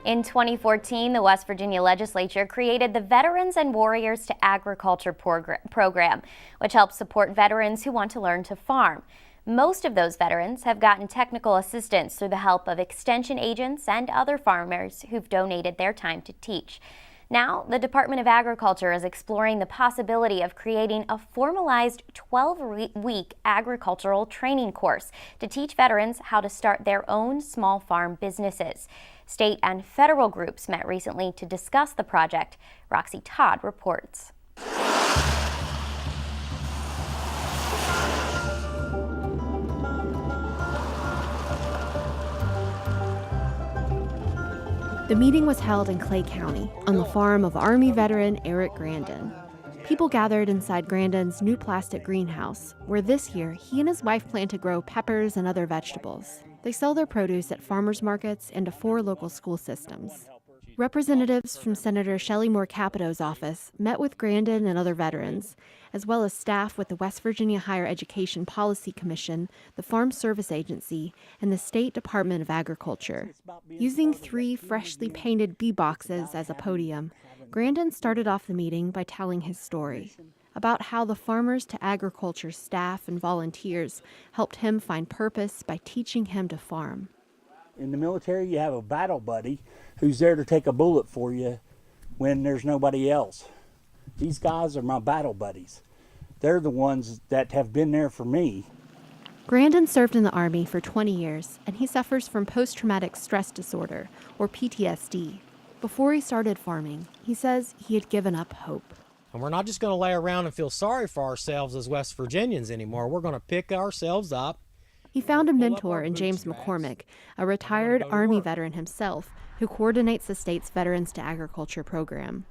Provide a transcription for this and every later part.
In 2014, the West Virginia legislature created the Veterans and Warriors to Agriculture program, which helps support veterans who want to learn to farm. Most of those veterans have gotten technical assistance through the help of extension agents and other farmers who've donated their time to teach. Now, the Department of Agriculture is exploring the possibility of creating a formalized 12-week agricultural training course to teach veterans how to start their own small farm businesses. State and federal groups met recently to discuss the project. Roxy Todd reports. The meeting was held in Clay County on the farm of Army veteran Eric Grandin. People gathered inside Grandin's new plastic greenhouse, where this year he and his wife plan to grow peppers and other vegetables. They sell their produce at farmers markets and to 4 local school systems. Representatives from Senator Shelley Moore Capito's office met with Grandin and other veterans, as well as staff with the West Virginia Higher Education Policy Commission, the Farm Service Agency, and the State Department of Agriculture. Using 3 freshly painted bee boxes as a podium, Grandin started off the meeting by telling his story about how the Farmers to Agriculture staff and volunteers helped him find purpose by teaching him to farm. In the military, you have a battle buddy who's there to take a bullet for you when there's nobody else. These guys are my battle buddies. They're the ones that have been there for me. Grandin served in the Army for 20 years, and he suffers from post-traumatic stress disorder, or PTSD. Before he started farming, he says he had given up hope. And we're not just going to lay around and feel sorry for ourselves as West Virginians anymore. We're going to pick ourselves up. He found a mentor in James McCormick, a retired Army veteran himself, who coordinates the state's Veterans to Agriculture program.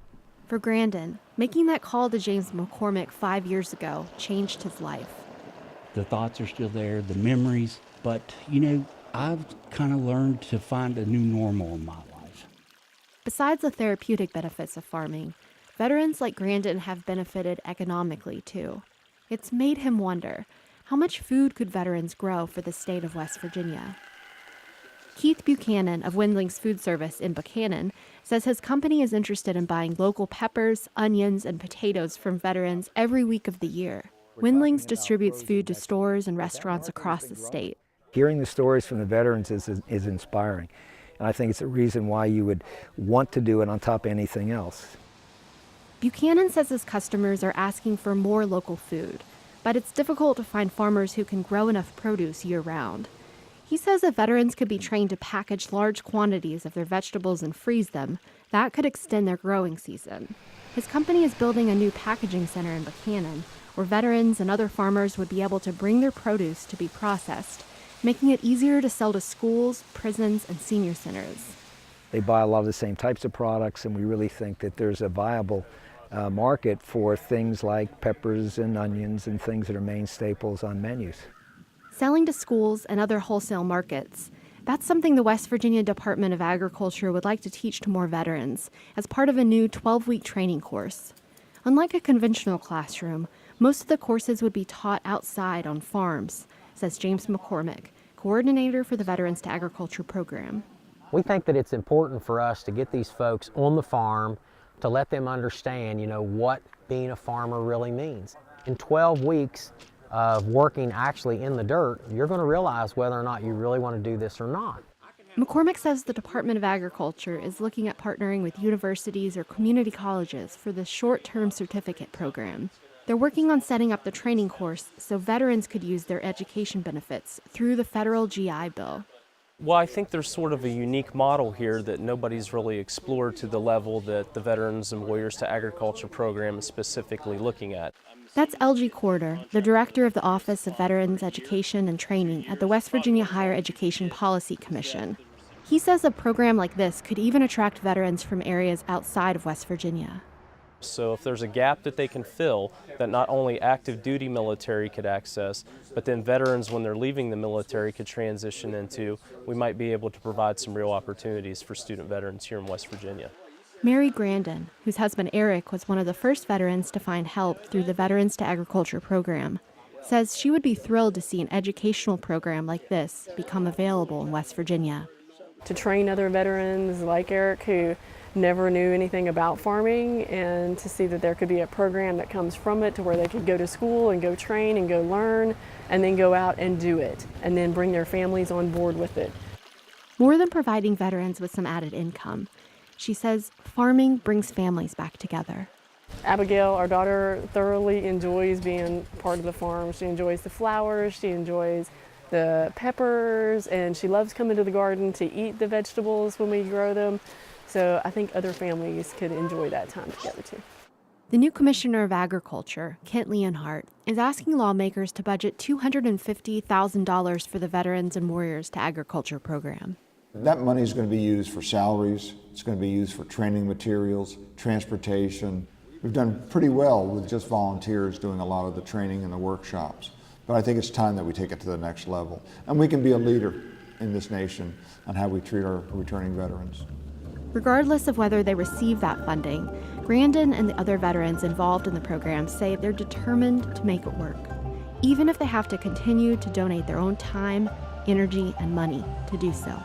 For Grandin, making that call to James McCormick 5 years ago changed his life. The thoughts are still there, the memories, but, I've kind of learned to find a new normal in my life. Besides the therapeutic benefits of farming, veterans like Grandin have benefited economically, too. It's made him wonder, how much food could veterans grow for the state of West Virginia? Keith Buchanan of Windling's Food Service in Buchanan says his company is interested in buying local peppers, onions, and potatoes from veterans every week of the year. Windling's distributes food to stores and restaurants across the state. Hearing the stories from the veterans is inspiring. And I think it's a reason why you would want to do it on top of anything else. Buchanan says his customers are asking for more local food, but it's difficult to find farmers who can grow enough produce year-round. He says if veterans could be trained to package large quantities of their vegetables and freeze them, that could extend their growing season. His company is building a new packaging center in Buchanan, where veterans and other farmers would be able to bring their produce to be processed, making it easier to sell to schools, prisons, and senior centers. They buy a lot of the same types of products, and we really think that there's a viable market for things like peppers and onions and things that are main staples on menus. Selling to schools and other wholesale markets, that's something the West Virginia Department of Agriculture would like to teach to more veterans as part of a new 12-week training course. Unlike a conventional classroom, most of the courses would be taught outside on farms, says James McCormick, coordinator for the Veterans to Agriculture program. We think that it's important for us to get these folks on the farm to let them understand, what being a farmer really means. In 12 weeks of working actually in the dirt, you're going to realize whether or not you really want to do this or not. McCormick says the Department of Agriculture is looking at partnering with universities or community colleges for the short-term certificate program. They're working on setting up the training course so veterans could use their education benefits through the federal GI Bill. Well, I think there's sort of a unique model here that nobody's really explored to the level that the Veterans and Warriors to Agriculture program is specifically looking at. That's L.G. Corder, the director of the Office of Veterans Education and Training at the West Virginia Higher Education Policy Commission. He says a program like this could even attract veterans from areas outside of West Virginia. So if there's a gap that they can fill that not only active duty military could access, but then veterans when they're leaving the military could transition into, we might be able to provide some real opportunities for student veterans here in West Virginia. Mary Grandin, whose husband Eric was one of the first veterans to find help through the Veterans to Agriculture program, says she would be thrilled to see an educational program like this become available in West Virginia. to train other veterans like Eric who never knew anything about farming, and to see that there could be a program that comes from it to where they could go to school and go train and go learn and then go out and do it and then bring their families on board with it. More than providing veterans with some added income, she says farming brings families back together. Abigail, our daughter, thoroughly enjoys being part of the farm. She enjoys the flowers, she enjoys the peppers, and she loves coming to the garden to eat the vegetables when we grow them. So I think other families could enjoy that time together too. The new Commissioner of Agriculture, Kent Leonhardt, is asking lawmakers to budget $250,000 for the Veterans and Warriors to Agriculture program. That money is going to be used for salaries, it's going to be used for training materials, transportation. We've done pretty well with just volunteers doing a lot of the training and the workshops. But I think it's time that we take it to the next level. And we can be a leader in this nation on how we treat our returning veterans. Regardless of whether they receive that funding, Grandin and the other veterans involved in the program say they're determined to make it work, even if they have to continue to donate their own time, energy, and money to do so.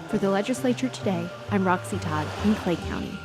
For the Legislature Today, I'm Roxy Todd in Clay County.